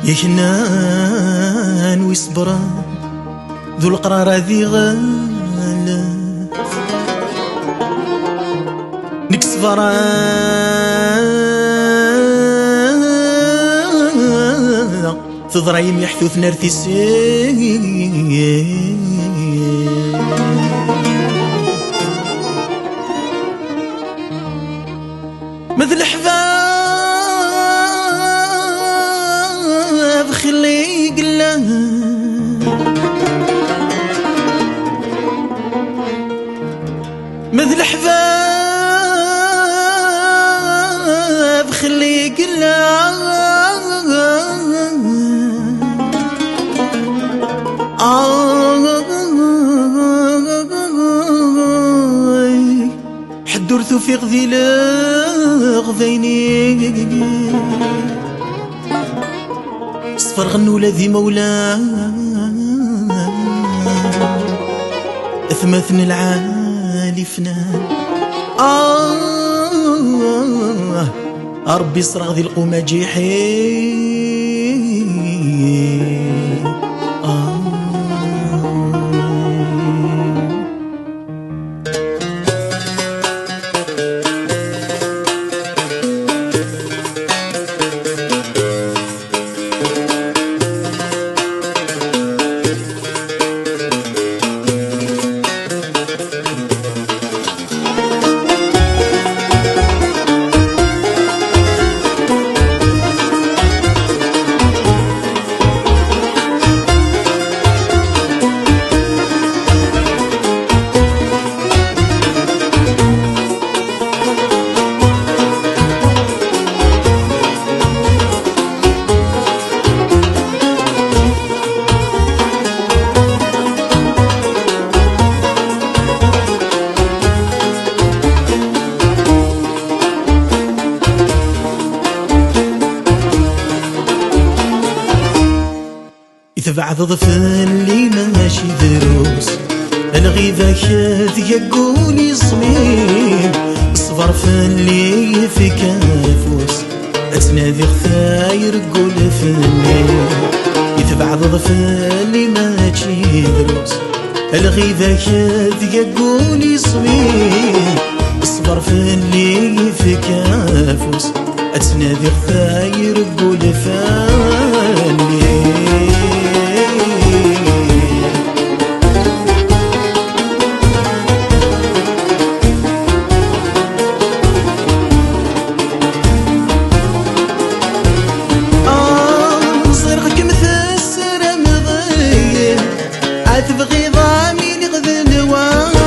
يا حنان ويصبر ذو القرار ذي غالة نك صفرا تضرعيم يحثوث نرثي مثل حباب خلي قلة مثل حباب خلي قلة حدور توفيق ذي لغذيني صفر غنولة ذي مولا اثمثن العالي فنان ربي صرغ ذي القومة جيحي بعض ضفن اللي ماشي دروس الغيبة كاد يقولي صميم الصبر فاللي في كافوس اتنادي خثاير قول فني يتبع ضفن اللي ماشي دروس الغيبة كاد يقولي صميم الصبر فاللي في كافوس اتنادي خثاير قول فني تبغي ضامي نغذي نوان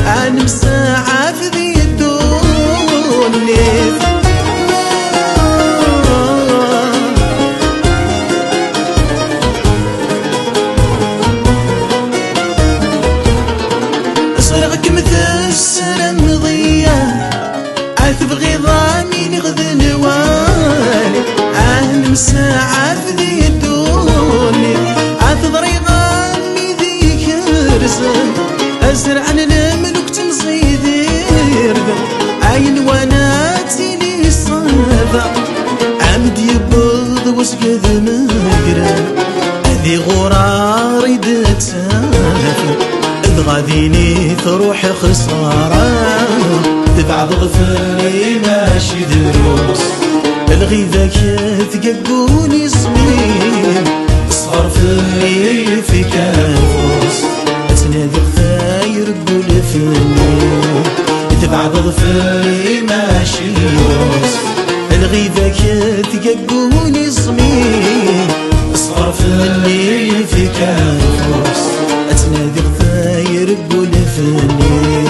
أنا مساعة في ذي الدنيا صرغك مثل مضية تبغي ضامي نغذي نوان أنا مساعة في ذي الدنيا تضري أزرع الملوك تنصيدي عين وناتي لي صافا عمد يبض وسقد مقرا هذي غراري دتسافر إذ غاديني تروح خسارة تبع ضفلي ماشي دروس الغيبة كتققوني صميم صغر في اللي في كافوس اتنادي خثاير قول فني تبع ضفلي ماشي يوس الغيبة كتققوني صميم صغر في اللي في كافوس اتنادي خثاير قول فني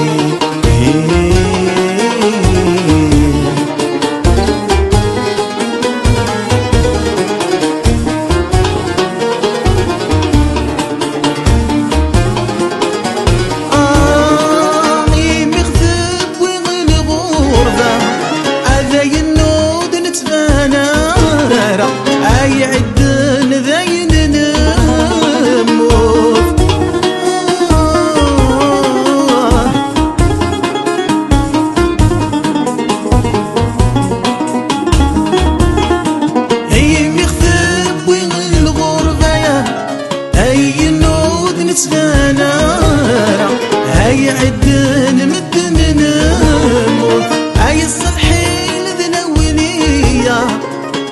يعدن ذين نمو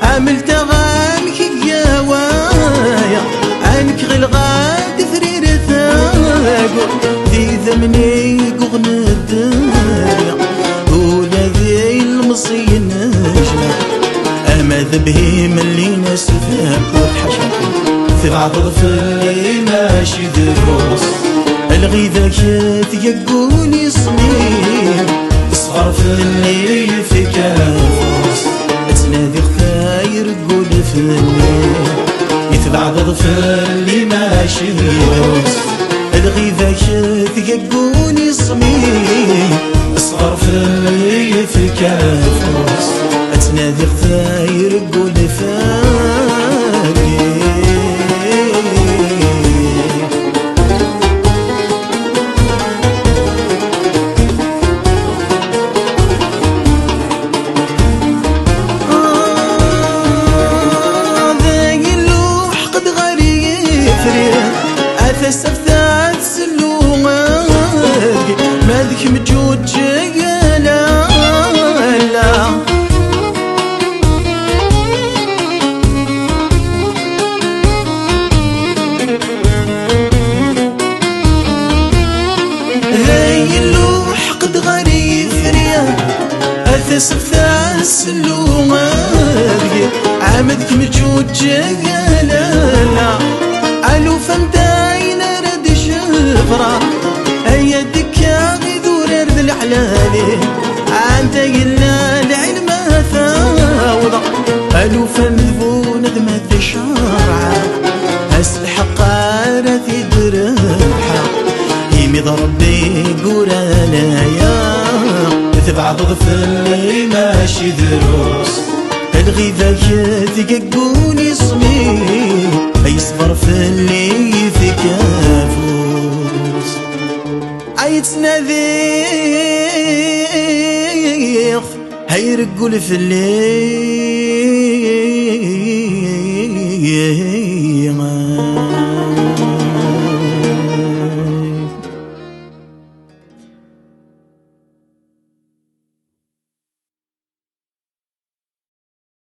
عملت غانك الجوايا عنك غلغاد ثرير ثاقو ذي ذمني قغن الدنيا ولا ذي المصي نجلة أما ذبهي من اللي ناس ثاقو في بعض اللي ماشي دروس الغيذا كيف يقوني صميم صغر في اللي في كافوس تنادي خاير قول في الليل يتبع ضف اللي ماشي دروس الغيذا كيف يقوني صميم صغر في اللي في كافوس تنادي خاير قول في الليل سفثات سلومك ماذك مجود جيلا لا ذي اللوح قد غريب فريا سفثات سلومك عمدك مجود جيلا لا علو فمداين رد شفرة هيا الدكا غيذور رد الحلالي انت قلنا العلم ثاوضة علو فمذبون دمت الشرعة اسلح قارثي دربحة يمي ضربي قورانا يا تبع ضف اللي ماشي دروس الغيذا يتققوني صميم يصبر في اللي في كافوس عيد سنذيخ هيرقول في الليل